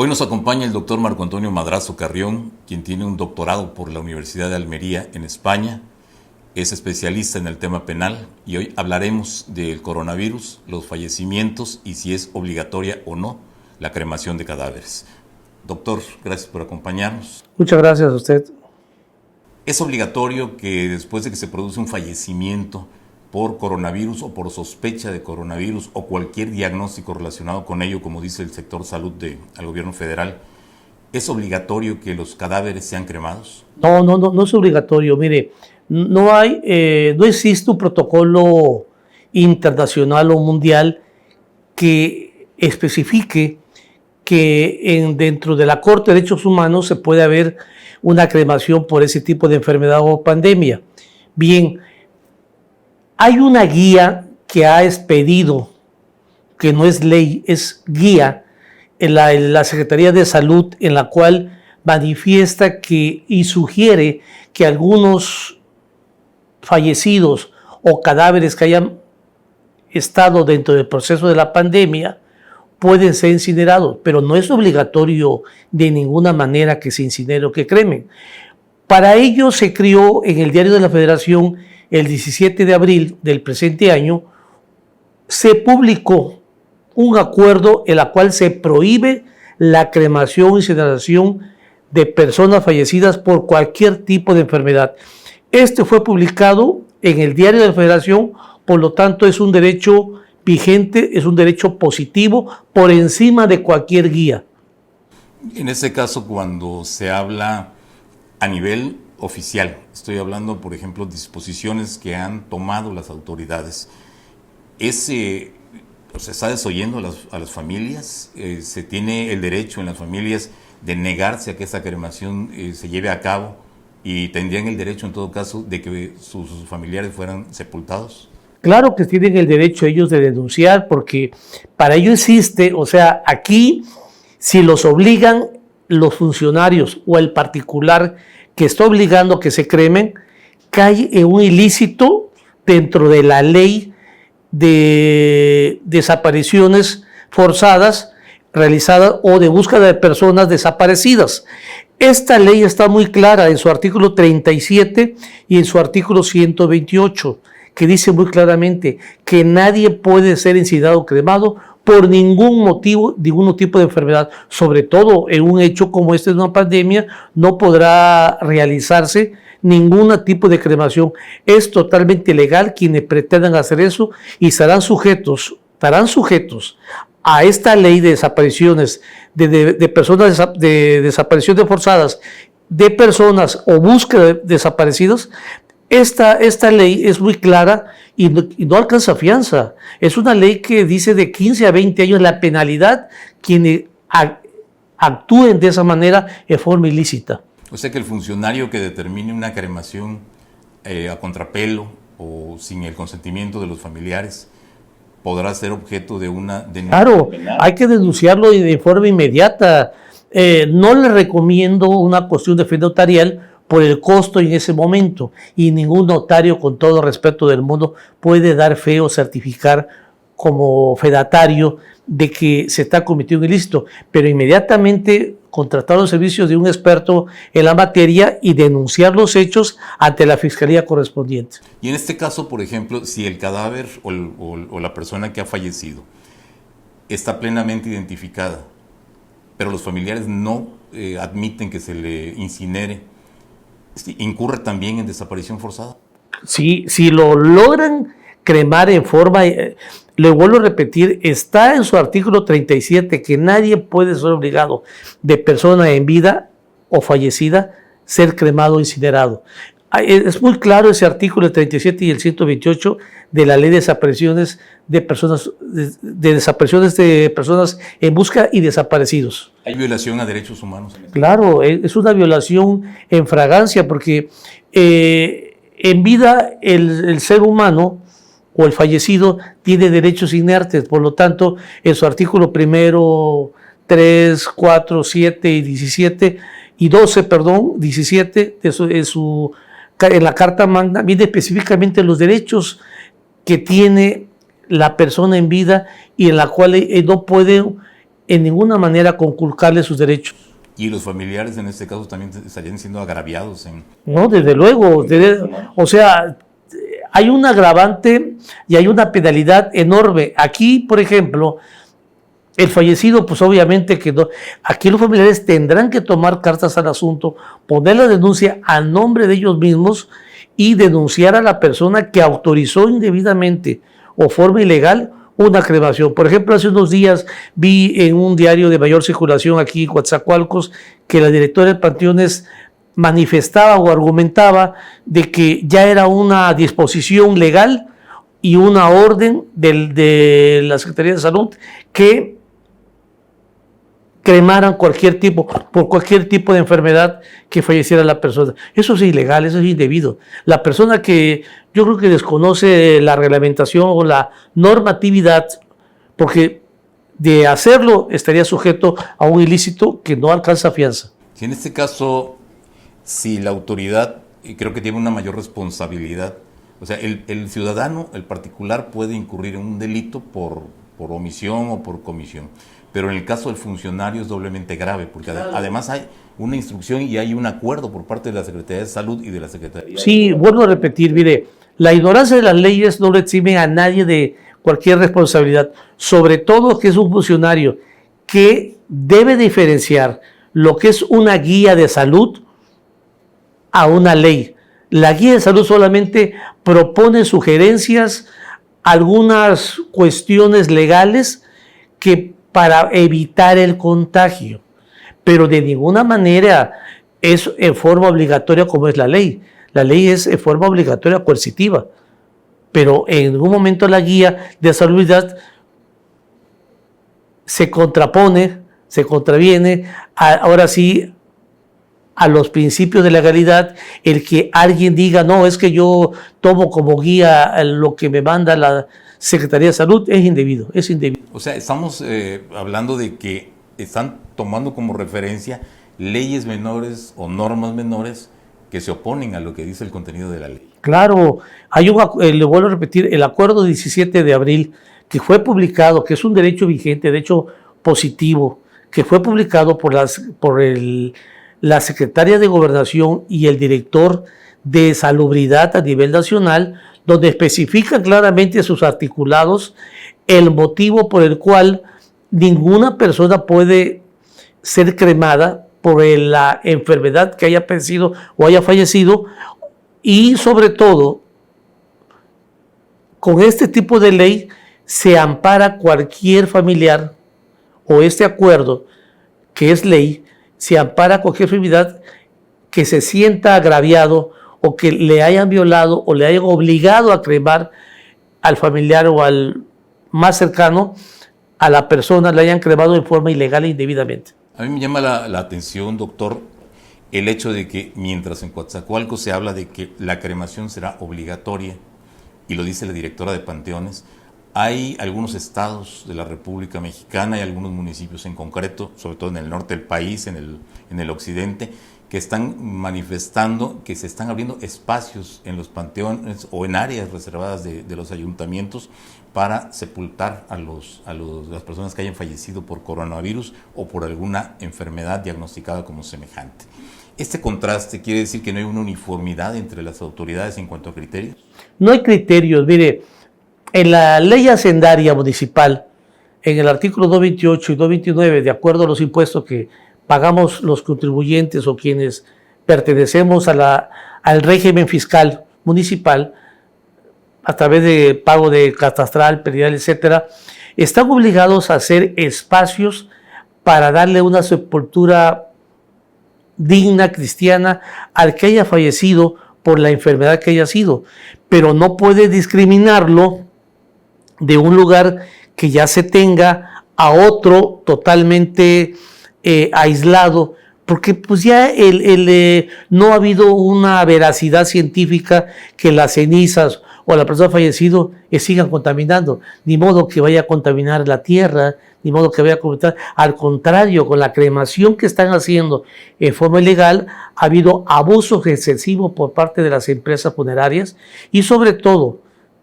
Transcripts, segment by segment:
Hoy nos acompaña el doctor Marco Antonio Madrazo Carrión, quien tiene un doctorado por la Universidad de Almería en España. Es especialista en el tema penal y hoy hablaremos del coronavirus, los fallecimientos y si es obligatoria o no la cremación de cadáveres. Doctor, gracias por acompañarnos. Muchas gracias a usted. ¿Es obligatorio que después de que se produce un fallecimiento por coronavirus o por sospecha de coronavirus o cualquier diagnóstico relacionado con ello, como dice el sector salud del gobierno federal, es obligatorio que los cadáveres sean cremados? No es obligatorio. Mire, no existe un protocolo internacional o mundial que especifique que dentro de la Corte de Derechos Humanos se puede haber una cremación por ese tipo de enfermedad o pandemia. Bien, hay una guía que ha expedido, que no es ley, es guía, en la Secretaría de Salud, en la cual manifiesta y sugiere que algunos fallecidos o cadáveres que hayan estado dentro del proceso de la pandemia pueden ser incinerados, pero no es obligatorio de ninguna manera que se incinere o que cremen. Para ello se creó en el Diario de la Federación el 17 de abril del presente año, se publicó un acuerdo en el cual se prohíbe la cremación o incineración de personas fallecidas por cualquier tipo de enfermedad. Este fue publicado en el Diario de la Federación, por lo tanto es un derecho vigente, es un derecho positivo por encima de cualquier guía. En ese caso, cuando se habla a nivel oficial, estoy hablando, por ejemplo, de disposiciones que han tomado las autoridades, se está desoyendo a las familias, se tiene el derecho en las familias de negarse a que esa cremación se lleve a cabo y tendrían el derecho en todo caso de que sus familiares fueran sepultados. Claro que tienen el derecho ellos de denunciar, porque para ello existe, aquí si los obligan los funcionarios o el particular que está obligando a que se cremen, cae en un ilícito dentro de la ley de desapariciones forzadas realizadas o de búsqueda de personas desaparecidas. Esta ley está muy clara en su artículo 37 y en su artículo 128, que dice muy claramente que nadie puede ser incinerado o cremado por ningún motivo, ningún tipo de enfermedad, sobre todo en un hecho como este de una pandemia, no podrá realizarse ningún tipo de cremación. Es totalmente legal quienes pretendan hacer eso y estarán sujetos a esta ley de desapariciones de personas, de desapariciones forzadas, de personas o búsqueda de desaparecidos. Esta ley es muy clara y no alcanza fianza. Es una ley que dice de 15 a 20 años la penalidad quienes actúen de esa manera en forma ilícita. O sea que el funcionario que determine una cremación a contrapelo o sin el consentimiento de los familiares podrá ser objeto de una denuncia. Claro, hay que denunciarlo de forma inmediata. No le recomiendo una cuestión de fe notarial por el costo en ese momento, y ningún notario, con todo respeto del mundo, puede dar fe o certificar como fedatario de que se está cometiendo un ilícito, pero inmediatamente contratar los servicios de un experto en la materia y denunciar los hechos ante la fiscalía correspondiente. Y en este caso, por ejemplo, si el cadáver o la persona que ha fallecido está plenamente identificada, pero los familiares no admiten que se le incinere, ¿incurre también en desaparición forzada? Sí, si lo logran cremar en forma, le vuelvo a repetir, está en su artículo 37 que nadie puede ser obligado de persona en vida o fallecida ser cremado o incinerado. Es muy claro ese artículo, el 37 y el 128 de la ley de desapariciones de personas, de desapariciones de personas en busca y desaparecidos. ¿Hay violación a derechos humanos? Claro, es una violación en fragancia, porque en vida el ser humano o el fallecido tiene derechos inertes, por lo tanto, en su artículo primero, 3, 4, 7 y 17 y 12, 17 en la Carta Magna viene específicamente los derechos que tiene la persona en vida y en la cual no puede en ninguna manera conculcarle sus derechos. Y los familiares en este caso también estarían siendo agraviados. No, desde luego. O sea, hay un agravante y hay una penalidad enorme. Aquí, por ejemplo, el fallecido, pues obviamente que no. Aquí los familiares tendrán que tomar cartas al asunto, poner la denuncia a nombre de ellos mismos y denunciar a la persona que autorizó indebidamente o forma ilegal una cremación. Por ejemplo, hace unos días vi en un diario de mayor circulación aquí en Coatzacoalcos que la directora de Panteones manifestaba o argumentaba de que ya era una disposición legal y una orden de la Secretaría de Salud que cremaran por cualquier tipo de enfermedad que falleciera la persona. Eso es ilegal, eso es indebido. La persona que yo creo que desconoce la reglamentación o la normatividad, porque de hacerlo estaría sujeto a un ilícito que no alcanza fianza. Si en este caso, si la autoridad, creo que tiene una mayor responsabilidad, o sea, el ciudadano, el particular puede incurrir en un delito por omisión o por comisión. Pero en el caso del funcionario es doblemente grave, porque además hay una instrucción y hay un acuerdo por parte de la Secretaría de Salud y de la Secretaría. Sí, vuelvo a repetir, mire, la ignorancia de las leyes no le exime a nadie de cualquier responsabilidad, sobre todo que es un funcionario que debe diferenciar lo que es una guía de salud a una ley. La guía de salud solamente propone sugerencias, algunas cuestiones legales que para evitar el contagio, pero de ninguna manera es en forma obligatoria como es la ley. La ley es en forma obligatoria coercitiva, pero en ningún momento la guía de salubridad se contrapone, se contraviene, ahora sí, a los principios de legalidad. El que alguien diga, no, es que yo tomo como guía lo que me manda la Secretaría de Salud, es indebido, es indebido. O sea, estamos hablando de que están tomando como referencia leyes menores o normas menores que se oponen a lo que dice el contenido de la ley. Claro, le vuelvo a repetir, el acuerdo 17 de abril que fue publicado, que es un derecho vigente, derecho positivo, que fue publicado por la secretaria de Gobernación y el director de Salubridad a nivel nacional, donde especifica claramente sus articulados el motivo por el cual ninguna persona puede ser cremada por la enfermedad que haya padecido o haya fallecido, y sobre todo, con este tipo de ley se ampara cualquier familiar, o este acuerdo que es ley, se ampara cualquier familiar que se sienta agraviado o que le hayan violado o le hayan obligado a cremar al familiar o al más cercano a la persona, le hayan cremado de forma ilegal e indebidamente. A mí me llama la atención, doctor, el hecho de que mientras en Coatzacoalcos se habla de que la cremación será obligatoria, y lo dice la directora de Panteones, hay algunos estados de la República Mexicana y algunos municipios en concreto, sobre todo en el norte del país, en el occidente, que están manifestando que se están abriendo espacios en los panteones o en áreas reservadas de los ayuntamientos para sepultar a las personas que hayan fallecido por coronavirus o por alguna enfermedad diagnosticada como semejante. ¿Este contraste quiere decir que no hay una uniformidad entre las autoridades en cuanto a criterios? No hay criterios. Mire, en la ley hacendaria municipal, en el artículo 228 y 229, de acuerdo a los impuestos que pagamos los contribuyentes o quienes pertenecemos al régimen fiscal municipal, a través de pago de catastral, predial, etcétera, están obligados a hacer espacios para darle una sepultura digna, cristiana, al que haya fallecido por la enfermedad que haya sido, pero no puede discriminarlo de un lugar que ya se tenga a otro totalmente aislado, porque pues ya no ha habido una veracidad científica que las cenizas o la persona fallecida sigan contaminando, ni modo que vaya a contaminar la tierra, ni modo que vaya a contaminar. Al contrario, con la cremación que están haciendo en forma ilegal, ha habido abusos excesivos por parte de las empresas funerarias y sobre todo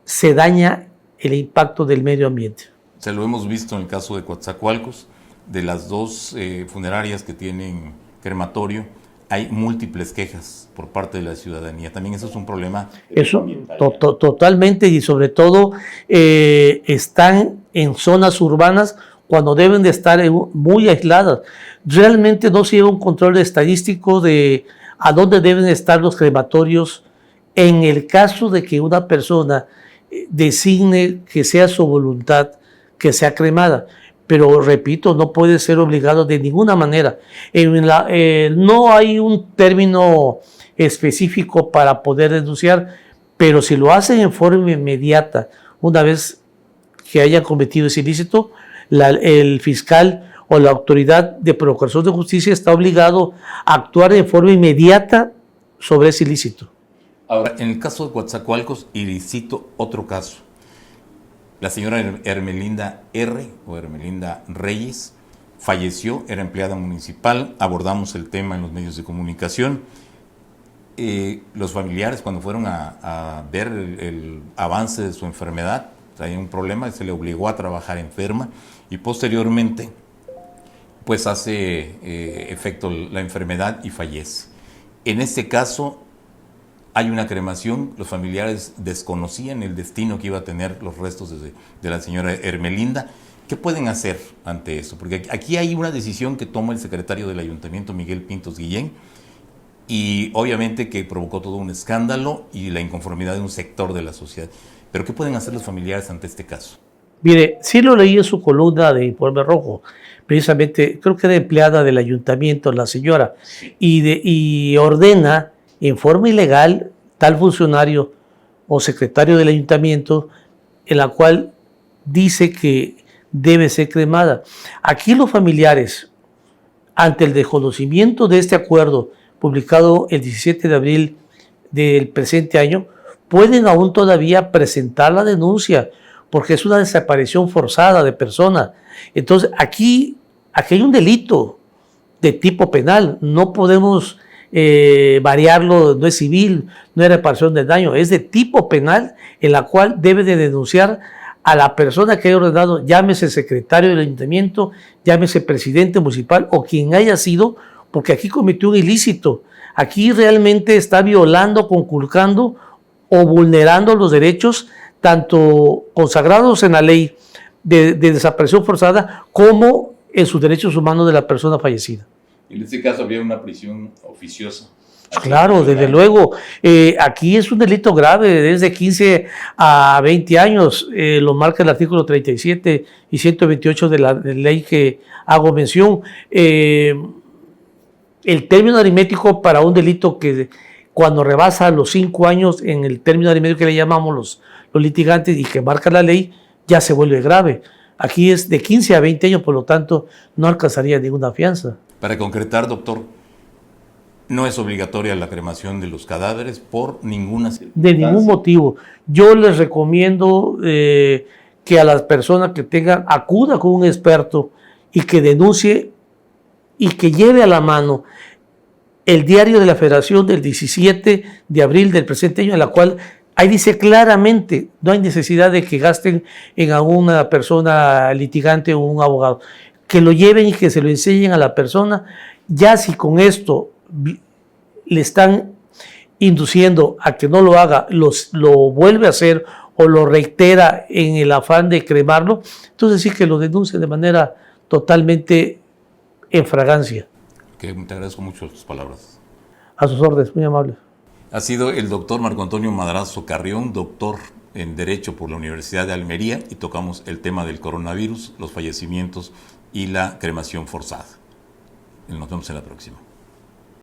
se daña el impacto del medio ambiente. Se lo hemos visto en el caso de Coatzacoalcos, de las dos funerarias que tienen crematorio, hay múltiples quejas por parte de la ciudadanía. También eso es un problema. Eso, totalmente, y sobre todo están en zonas urbanas cuando deben de estar muy aisladas. Realmente no se lleva un control estadístico de a dónde deben estar los crematorios en el caso de que una persona designe que sea su voluntad que sea cremada. Pero repito, no puede ser obligado de ninguna manera. No hay un término específico para poder denunciar, pero si lo hacen en forma inmediata, una vez que hayan cometido ese ilícito, el fiscal o la autoridad de procuración de justicia está obligado a actuar de forma inmediata sobre ese ilícito. Ahora, en el caso de Coatzacoalcos, y cito otro caso, la señora Hermelinda R. o Hermelinda Reyes falleció, era empleada municipal, abordamos el tema en los medios de comunicación. Los familiares, cuando fueron a ver el avance de su enfermedad, traía un problema, se le obligó a trabajar enferma y posteriormente pues hace efecto la enfermedad y fallece. En este caso hay una cremación, los familiares desconocían el destino que iba a tener los restos de la señora Hermelinda. ¿Qué pueden hacer ante eso? Porque aquí hay una decisión que toma el secretario del ayuntamiento, Miguel Pintos Guillén, y obviamente que provocó todo un escándalo y la inconformidad de un sector de la sociedad. ¿Pero qué pueden hacer los familiares ante este caso? Mire, sí lo leí en su columna de Informe Rojo, precisamente, creo que era empleada del ayuntamiento, la señora, y ordena en forma ilegal tal funcionario o secretario del ayuntamiento en la cual dice que debe ser cremada. Aquí los familiares, ante el desconocimiento de este acuerdo publicado el 17 de abril del presente año, pueden aún todavía presentar la denuncia porque es una desaparición forzada de persona. Entonces aquí hay un delito de tipo penal, no podemos variarlo, no es civil, no es reparación del daño, es de tipo penal en la cual debe de denunciar a la persona que haya ordenado, llámese secretario del ayuntamiento, llámese presidente municipal o quien haya sido, porque aquí cometió un ilícito. Aquí realmente está violando, conculcando o vulnerando los derechos tanto consagrados en la ley de desaparición forzada como en sus derechos humanos de la persona fallecida. En este caso había una prisión oficiosa. Claro, desde luego. Aquí es un delito grave, desde 15 a 20 años, lo marca el artículo 37 y 128 de la ley que hago mención. El término aritmético para un delito que cuando rebasa los 5 años en el término aritmético que le llamamos los litigantes y que marca la ley, ya se vuelve grave. Aquí es de 15 a 20 años, por lo tanto, no alcanzaría ninguna fianza. Para concretar, doctor, no es obligatoria la cremación de los cadáveres por ninguna circunstancia. De ningún motivo. Yo les recomiendo que a las personas que tengan, acuda con un experto y que denuncie y que lleve a la mano el diario de la Federación del 17 de abril del presente año, en la cual ahí dice claramente, no hay necesidad de que gasten en alguna persona litigante o un abogado. Que lo lleven y que se lo enseñen a la persona. Ya si con esto le están induciendo a que no lo haga, lo vuelve a hacer o lo reitera en el afán de cremarlo, entonces sí que lo denuncie de manera totalmente en fragancia. Te agradezco mucho tus palabras. A sus órdenes, muy amable. Ha sido el doctor Marco Antonio Madrazo Carrión, doctor en Derecho por la Universidad de Almería, y tocamos el tema del coronavirus, los fallecimientos y la cremación forzada. Nos vemos en la próxima.